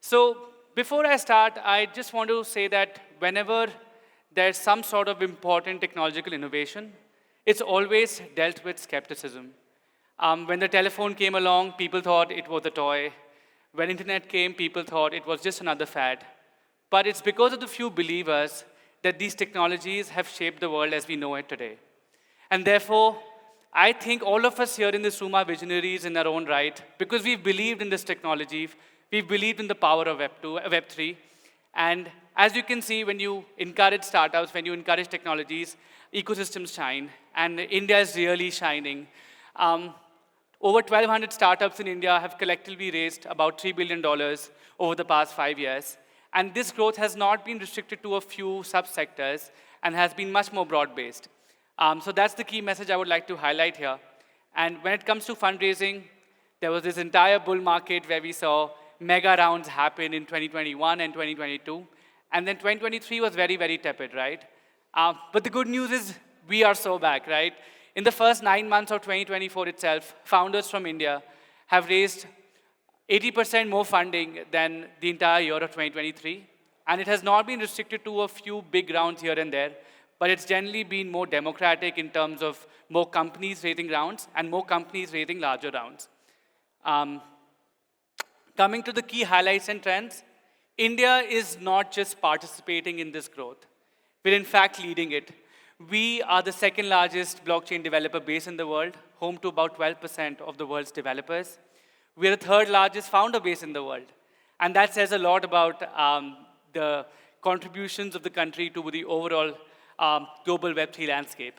So before I start, I just want to say that whenever there's some sort of important technological innovation, it's always dealt with skepticism. When the telephone came along, people thought it was a toy. When internet came, people thought it was just another fad. But it's because of the few believers that these technologies have shaped the world as we know it today. And therefore, I think all of us here in this room are visionaries in our own right because we've believed in this technology, we've believed in the power of Web 2, Web 3. And as you can see, when you encourage startups, when you encourage technologies, ecosystems shine, and India is really shining. Over 1,200 startups in India have collectively raised about $3 billion over the past 5 years. And this growth has not been restricted to a few subsectors and has been much more broad-based. So that's the key message I would like to highlight here. And when it comes to fundraising, there was this entire bull market where we saw mega rounds happen in 2021 and 2022. And then 2023 was very, very tepid, right? But the good news is we are so back, right? In the first 9 months of 2024 itself, founders from India have raised 80% more funding than the entire year of 2023. And it has not been restricted to a few big rounds here and there, but it's generally been more democratic in terms of more companies raising rounds and more companies raising larger rounds. Coming to the key highlights and trends, India is not just participating in this growth. We're in fact leading it. We are the second largest blockchain developer base in the world, home to about 12% of the world's developers. We're the third largest founder base in the world. And that says a lot about the contributions of the country to the overall global Web3 landscape.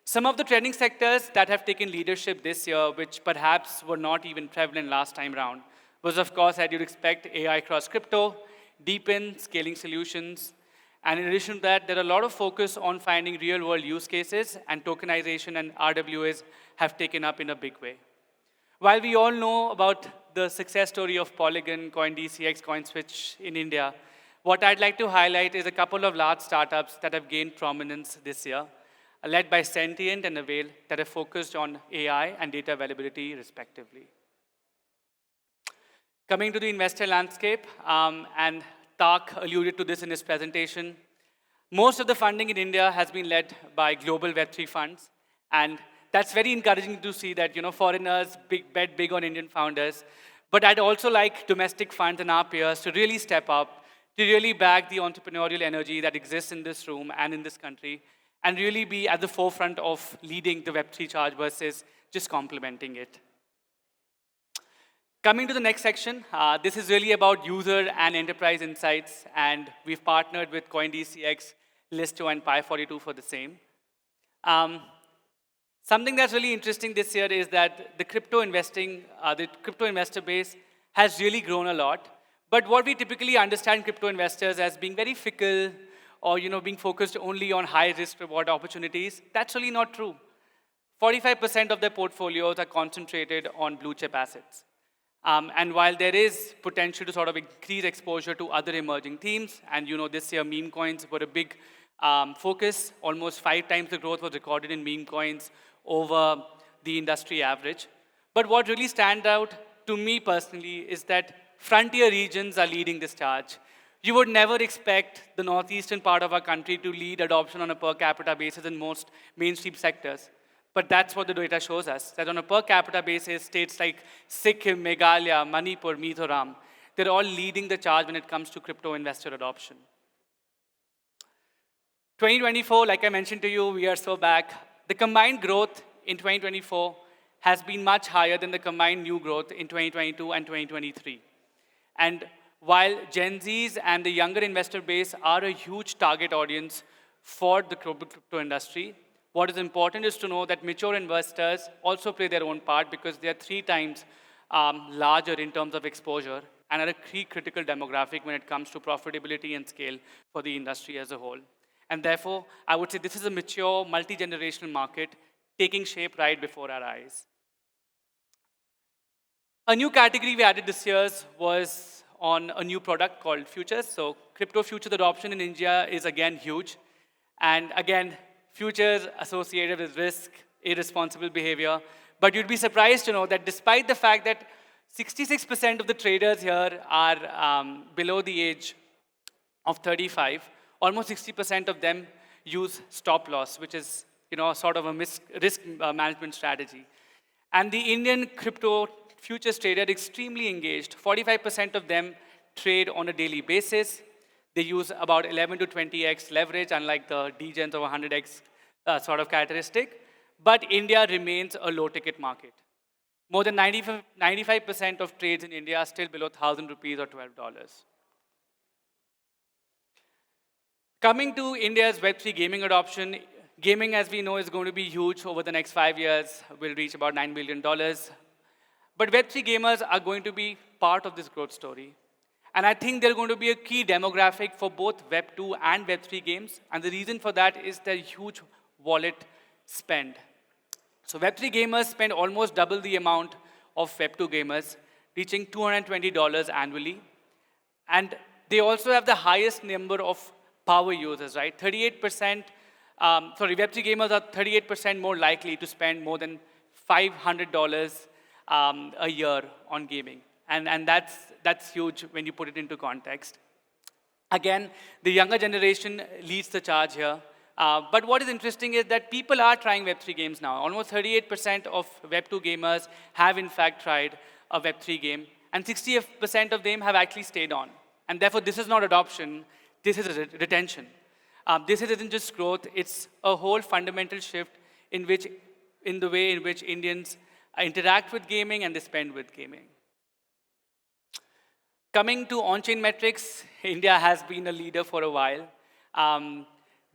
Some of the trending sectors that have taken leadership this year, which perhaps were not even prevalent last time round, was of course, as you'd expect, AI across crypto, DePIN, scaling solutions. And in addition to that, there are a lot of focus on finding real-world use cases, and tokenization and RWAs have taken up in a big way. While we all know about the success story of Polygon, CoinDCX, CoinSwitch in India, what I'd like to highlight is a couple of large startups that have gained prominence this year, led by Sentient and Avail, that have focused on AI and data availability, respectively. Coming to the investor landscape, and Tak alluded to this in his presentation, most of the funding in India has been led by global Web3 funds, and that's very encouraging to see that foreigners bet big on Indian founders. But I'd also like domestic funds and our peers to really step up, to really back the entrepreneurial energy that exists in this room and in this country, and really be at the forefront of leading the Web3 charge versus just complementing it. Coming to the next section, this is really about user and enterprise insights, and we've partnered with CoinDCX, Listo, and Pi42 for the same. Something that's really interesting this year is that the crypto investor base has really grown a lot. But what we typically understand crypto investors as being very fickle or being focused only on high risk reward opportunities, that's really not true. 45% of their portfolios are concentrated on blue chip assets. And while there is potential to sort of increase exposure to other emerging themes, and this year meme coins were a big focus, almost 5 times the growth was recorded in meme coins over the industry average. But what really stands out to me personally is that frontier regions are leading this charge. You would never expect the northeastern part of our country to lead adoption on a per capita basis in most mainstream sectors. But that's what the data shows us, that on a per capita basis, states like Sikkim, Meghalaya, Manipur, Mizoram, they're all leading the charge when it comes to crypto investor adoption. 2024, like I mentioned to you, we are so back. The combined growth in 2024 has been much higher than the combined new growth in 2022 and 2023. And while Gen Zs and the younger investor base are a huge target audience for the crypto industry, what is important is to know that mature investors also play their own part because they are 3 times larger in terms of exposure and are a key critical demographic when it comes to profitability and scale for the industry as a whole. And therefore, I would say this is a mature, multi-generational market taking shape right before our eyes. A new category we added this year was on a new product called Futures. So crypto futures adoption in India is again huge. And again, futures associated with risk, irresponsible behavior. But you'd be surprised to know that despite the fact that 66% of the traders here are below the age of 35. Almost 60% of them use stop loss, which is sort of a risk management strategy. And the Indian crypto futures trader extremely engaged. 45% of them trade on a daily basis. They use about 11 to 20x leverage, unlike the degens of 100x sort of characteristic. But India remains a low-ticket market. More than 95% of trades in India are still below 1,000 rupees or $12. Coming to India's Web3 gaming adoption, gaming, as we know, is going to be huge over the next 5 years. Will reach about $9 billion. But Web3 gamers are going to be part of this growth story. And I think they're going to be a key demographic for both Web2 and Web3 games. And the reason for that is their huge wallet spend. So Web3 gamers spend almost double the amount of Web2 gamers, reaching $220 annually. And they also have the highest number of power users, right? Web3 gamers are 38% more likely to spend more than $500 a year on gaming. And that's huge when you put it into context. Again, the younger generation leads the charge here. But what is interesting is that people are trying Web3 games now. Almost 38% of Web2 gamers have, in fact, tried a Web3 game. And 60% of them have actually stayed on. And therefore, this is not adoption. This is retention. This isn't just growth. It's a whole fundamental shift in the way in which Indians interact with gaming and they spend with gaming. Coming to on-chain metrics, India has been a leader for a while.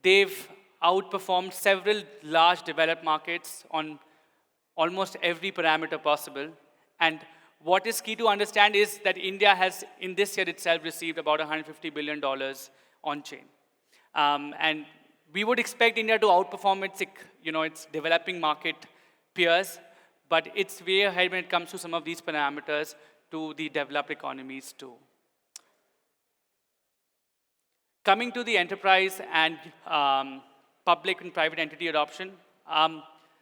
They've outperformed several large developed markets on almost every parameter possible. And what is key to understand is that India has, in this year itself, received about $150 billion on-chain. And we would expect India to outperform its developing market peers, but it's way ahead when it comes to some of these parameters to the developed economies too. Coming to the enterprise and public and private entity adoption,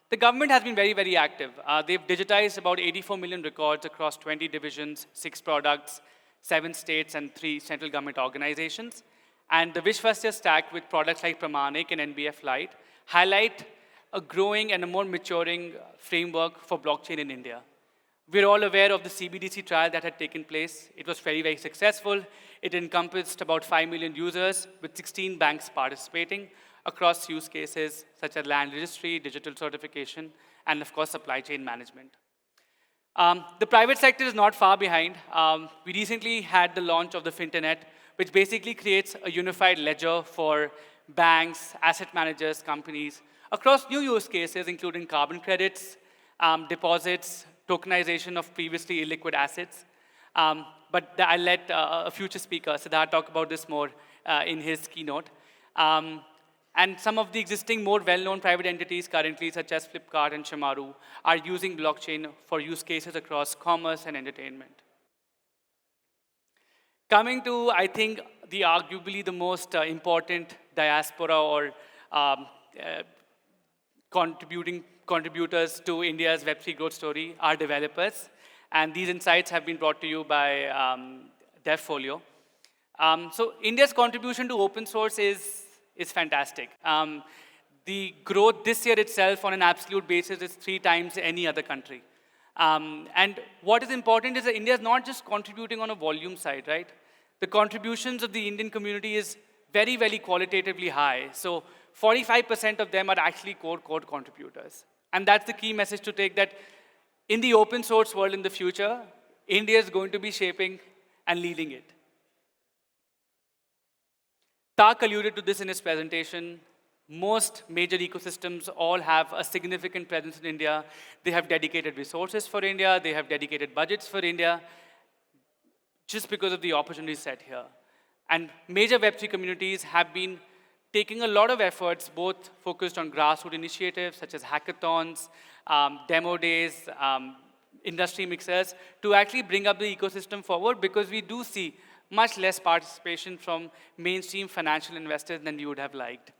the government has been very, very active. They've digitized about 84 million records across 20 divisions, 6 products, 7 states, and 3 central government organizations. And the Vishwasya stack with products like Pramanik and NBF Lite highlight a growing and a more maturing framework for blockchain in India. We're all aware of the CBDC trial that had taken place. It was very, very successful. It encompassed about 5 million users with 16 banks participating across use cases such as land registry, digital certification, and of course, supply chain management. The private sector is not far behind. We recently had the launch of the Finternet, which basically creates a unified ledger for banks, asset managers, companies across new use cases, including carbon credits, deposits, tokenization of previously illiquid assets. But I'll let a future speaker, Siddharth, talk about this more in his keynote. And some of the existing more well-known private entities currently, such as Flipkart and Shemaroo, are using blockchain for use cases across commerce and entertainment. Coming to, I think, arguably the most important diaspora or contributors to India's Web3 growth story are developers. And these insights have been brought to you by DevFolio. So India's contribution to open source is fantastic. The growth this year itself on an absolute basis is 3 times any other country. And what is important is that India is not just contributing on a volume side, right? The contributions of the Indian community is very, very qualitatively high. So 45% of them are actually core contributors. And that's the key message to take, that in the open source world in the future, India is going to be shaping and leading it. Tak alluded to this in his presentation. Most major ecosystems all have a significant presence in India. They have dedicated resources for India. They have dedicated budgets for India, just because of the opportunity set here. And major Web3 communities have been taking a lot of efforts, both focused on grassroots initiatives such as hackathons, demo days, industry mixers, to actually bring up the ecosystem forward, because we do see much less participation from mainstream financial investors than we would have liked.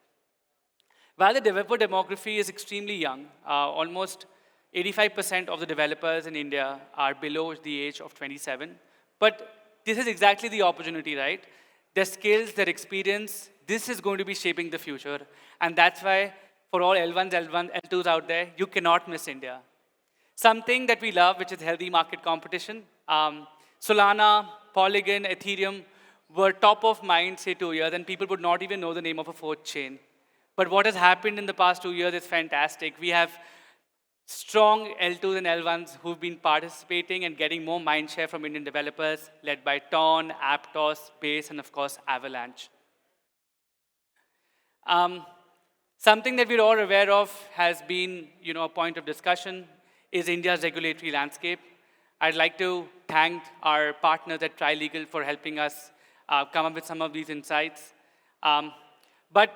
While the developer demography is extremely young, almost 85% of the developers in India are below the age of 27. But this is exactly the opportunity, right? Their skills, their experience, this is going to be shaping the future. And that's why for all L1s, L2s out there, you cannot miss India. Something that we love, which is healthy market competition. Solana, Polygon, Ethereum were top of mind, say, 2 years, and people would not even know the name of a fourth chain. But what has happened in the past 2 years is fantastic. We have strong L2s and L1s who've been participating and getting more mindshare from Indian developers, led by Ton, Aptos, Base, and of course, Avalanche. Something that we're all aware of has been, a point of discussion is India's regulatory landscape. I'd like to thank our partners at TriLegal for helping us come up with some of these insights. But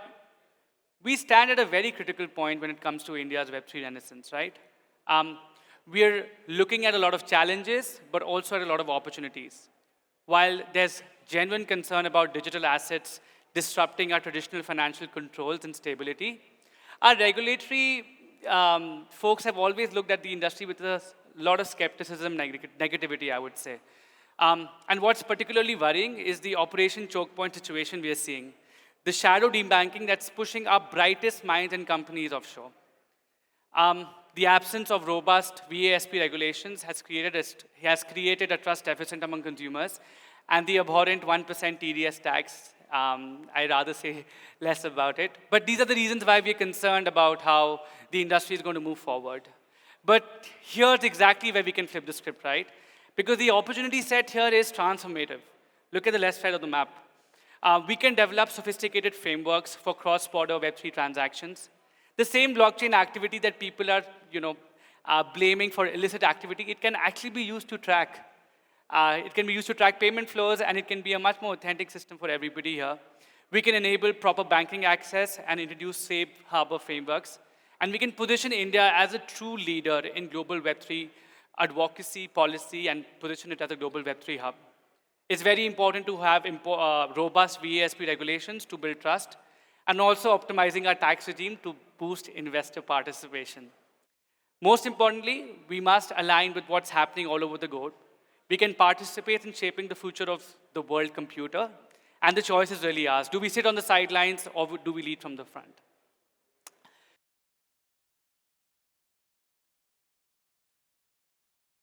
we stand at a very critical point when it comes to India's Web3 renaissance, right? We're looking at a lot of challenges, but also at a lot of opportunities. While there's genuine concern about digital assets disrupting our traditional financial controls and stability, our regulatory folks have always looked at the industry with a lot of skepticism, negativity, I would say. And what's particularly worrying is the operation choke point situation we are seeing. The shadow debanking that's pushing our brightest minds and companies offshore. The absence of robust VASP regulations has created a trust deficit among consumers, and the abhorrent 1% TDS tax, I'd rather say less about it. But these are the reasons why we're concerned about how the industry is going to move forward. But here's exactly where we can flip the script, right? Because the opportunity set here is transformative. Look at the left side of the map. We can develop sophisticated frameworks for cross-border Web3 transactions. The same blockchain activity that people are, blaming for illicit activity, it can actually be used to track. It can be used to track payment flows, and it can be a much more authentic system for everybody here. We can enable proper banking access and introduce safe harbor frameworks. And we can position India as a true leader in global Web3 advocacy, policy, and position it as a global Web3 hub. It's very important to have robust VASP regulations to build trust, and also optimizing our tax regime to boost investor participation. Most importantly, we must align with what's happening all over the globe. We can participate in shaping the future of the world computer, and the choice is really ours. Do we sit on the sidelines, or do we lead from the front?